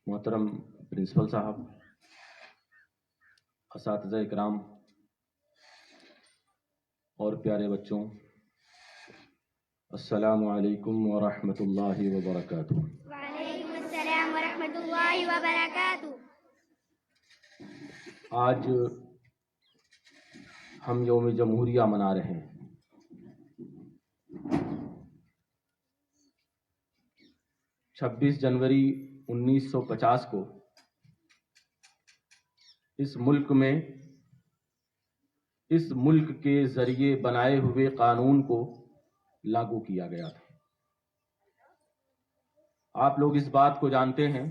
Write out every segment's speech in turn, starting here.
محترم پرنسپل صاحب، اساتذہ اکرام اور پیارے بچوں، السلام علیکم ورحمۃ اللہ وبرکاتہ۔ وعلیکم السلام ورحمۃ اللہ وبرکاتہ۔ آج ہم یوم جمہوریہ منا رہے ہیں۔ چھبیس جنوری 1950 کو اس ملک کے ذریعے بنائے ہوئے قانون کو لاگو کیا گیا تھا۔ آپ لوگ اس بات کو جانتے ہیں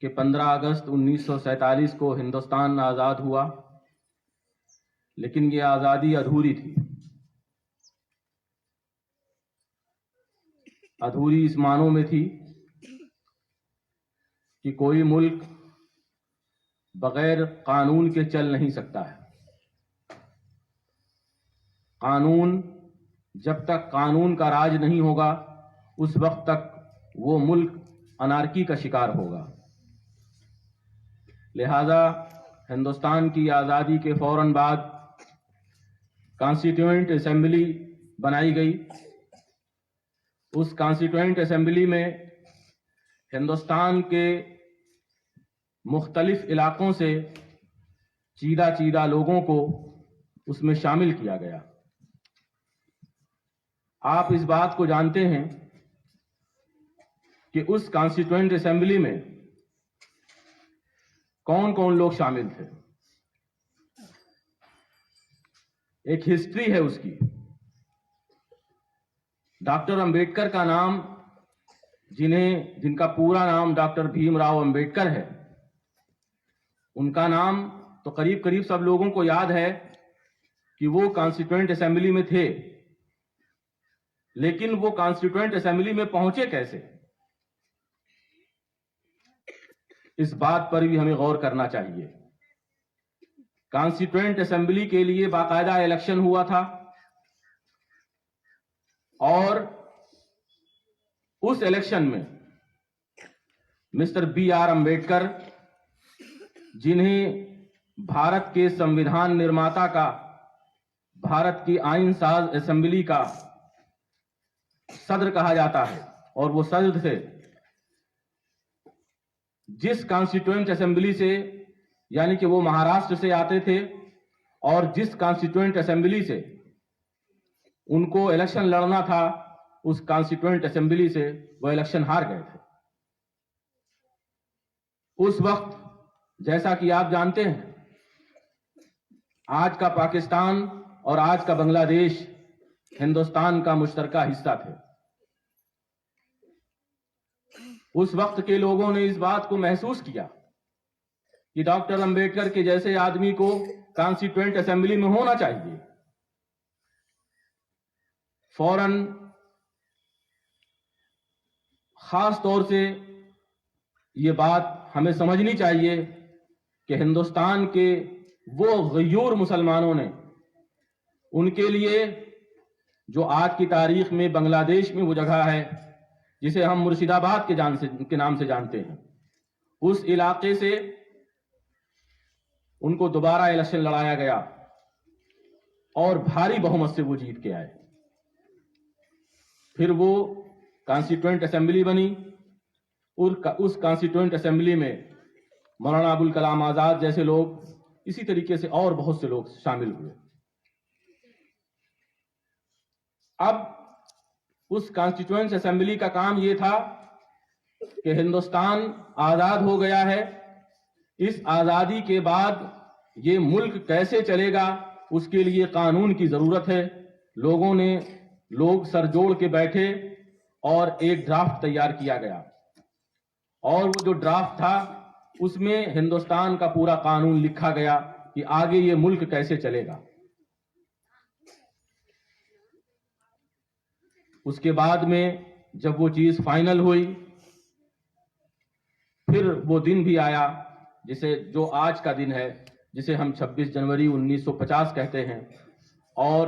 کہ 15 اگست 1947 کو ہندوستان آزاد ہوا، لیکن یہ آزادی ادھوری تھی۔ ادھوری اس معنوں میں تھی کہ کوئی ملک بغیر قانون کے چل نہیں سکتا ہے۔ قانون، جب تک قانون کا راج نہیں ہوگا اس وقت تک وہ ملک انارکی کا شکار ہوگا۔ لہذا ہندوستان کی آزادی کے فوراً بعد کانسٹیٹیوئنٹ اسمبلی بنائی گئی۔ اس کانسٹیٹیوئنٹ اسمبلی میں ہندوستان کے مختلف علاقوں سے چیدہ لوگوں کو اس میں شامل کیا گیا۔ آپ اس بات کو جانتے ہیں کہ اس کانسٹیٹیوئنٹ اسمبلی میں کون کون لوگ شامل تھے۔ ایک ہسٹری ہے اس کی۔ ڈاکٹر امبیڈکر کا نام، جن کا پورا نام ڈاکٹر بھیم راؤ امبیڈکر ہے، ان کا نام تو قریب سب لوگوں کو یاد ہے کہ وہ کانسٹیٹیوئنٹ اسمبلی میں تھے، لیکن وہ کانسٹیٹیوئنٹ اسمبلی میں پہنچے کیسے؟ اس بات پر بھی ہمیں غور کرنا چاہیے۔ کانسٹیٹیوئنٹ اسمبلی کے لیے باقاعدہ الیکشن ہوا تھا، اور اس الیکشن میں مسٹر بی آر امبیڈکر، جنہیں بھارت کے سمویدھان نرماتا کا، بھارت کی آئین ساز اسمبلی کا صدر کہا جاتا ہے، اور وہ صدر تھے، جس کانسٹیٹیوئنٹ اسمبلی سے، یعنی کہ وہ مہاراشٹر سے آتے تھے، اور جس کانسٹیٹیوئنٹ اسمبلی سے ان کو الیکشن لڑنا تھا، اس کانسٹیٹیوئنٹ اسمبلی سے وہ الیکشن ہار گئے تھے۔ اس وقت، جیسا کہ آپ جانتے ہیں، آج کا پاکستان اور آج کا بنگلہ دیش ہندوستان کا مشترکہ حصہ تھے۔ اس وقت کے لوگوں نے اس بات کو محسوس کیا کہ ڈاکٹر امبیڈکر کے جیسے آدمی کو کانسٹیٹیوئنٹ اسمبلی میں ہونا چاہیے۔ فوراً خاص طور سے یہ بات ہمیں سمجھنی چاہیے کہ ہندوستان کے وہ غیور مسلمانوں نے، ان کے لیے جو آج کی تاریخ میں بنگلہ دیش میں وہ جگہ ہے جسے ہم مرشد آباد کے نام سے جانتے ہیں، اس علاقے سے ان کو دوبارہ الیکشن لڑایا گیا اور بھاری بہمت سے وہ جیت کے آئے۔ پھر وہ کانسٹیٹیوئنٹ اسمبلی بنی، اور اس کانسٹیٹیوئنٹ اسمبلی میں مولانا ابوالکلام آزاد جیسے لوگ، اسی طریقے سے اور بہت سے لوگ شامل ہوئے۔ اب اس کانسٹیٹیوئنٹ اسمبلی کا کام یہ تھا کہ ہندوستان آزاد ہو گیا ہے، اس آزادی کے بعد یہ ملک کیسے چلے گا، اس کے لیے قانون کی ضرورت ہے۔ لوگ سر جوڑ کے بیٹھے اور ایک ڈرافٹ تیار کیا گیا، اور وہ جو ڈرافٹ تھا اس میں ہندوستان کا پورا قانون لکھا گیا کہ آگے یہ ملک کیسے چلے گا۔ اس کے بعد میں جب وہ چیز فائنل ہوئی، پھر وہ دن بھی آیا جو آج کا دن ہے، جسے ہم 26 جنوری 1950 کہتے ہیں، اور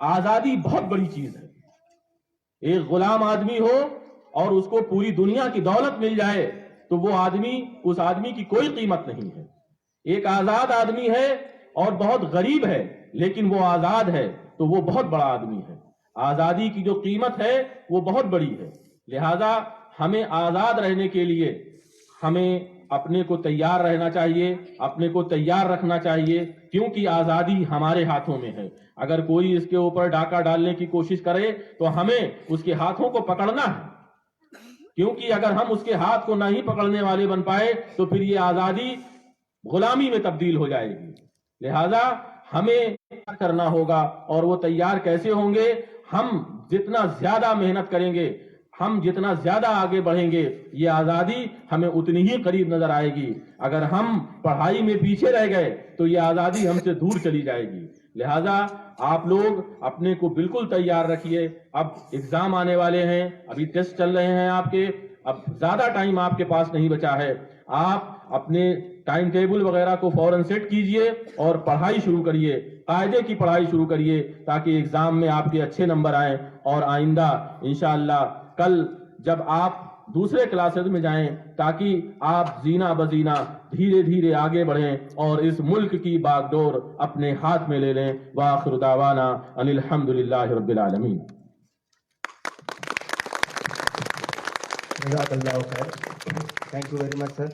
آزادی بہت بڑی چیز ہے. ایک غلام آدمی ہو اور اس کو پوری دنیا کی دولت مل جائے تو وہ آدمی, اس آدمی کی کوئی قیمت نہیں ہے. ایک آزاد آدمی ہے اور بہت غریب ہے لیکن وہ آزاد ہے تو وہ بہت بڑا آدمی ہے. آزادی کی جو قیمت ہے وہ بہت بڑی ہے. لہذا ہمیں آزاد رہنے کے لیے ہمیں اپنے کو تیار رہنا چاہیے, اپنے کو تیار رکھنا چاہیے, کیونکہ آزادی ہمارے ہاتھوں میں ہے. اگر کوئی اس کے اوپر ڈاکہ ڈالنے کی کوشش کرے تو ہمیں اس کے ہاتھوں کو پکڑنا ہے, کیونکہ اگر ہم اس کے ہاتھ کو نہیں پکڑنے والے بن پائے تو پھر یہ آزادی غلامی میں تبدیل ہو جائے گی. لہذا ہمیں تیار کرنا ہوگا, اور وہ تیار کیسے ہوں گے؟ ہم جتنا زیادہ محنت کریں گے, ہم جتنا زیادہ آگے بڑھیں گے, یہ آزادی ہمیں اتنی ہی قریب نظر آئے گی. اگر ہم پڑھائی میں پیچھے رہ گئے تو یہ آزادی ہم سے دور چلی جائے گی. لہذا آپ لوگ اپنے کو بالکل تیار رکھیے. اب ایگزام آنے والے ہیں, ابھی ٹیسٹ چل رہے ہیں آپ کے, اب زیادہ ٹائم آپ کے پاس نہیں بچا ہے. آپ اپنے ٹائم ٹیبل وغیرہ کو فوراً سیٹ کیجئے اور پڑھائی شروع کریے, قاعدے کی پڑھائی شروع کریے تاکہ ایگزام میں آپ کے اچھے نمبر آئیں, اور آئندہ انشاءاللہ کل جب آپ دوسرے کلاسز میں جائیں تاکہ آپ زینہ بزینہ دھیرے دھیرے آگے بڑھیں اور اس ملک کی باغ ڈور اپنے ہاتھ میں لے لیں. وآخر دعوانا ان الحمدللہ رب العالمین. جزاک اللہ خیر. Thank you very much, sir.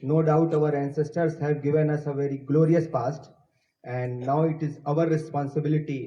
No doubt our ancestors have given us a very glorious past, and now it is our responsibility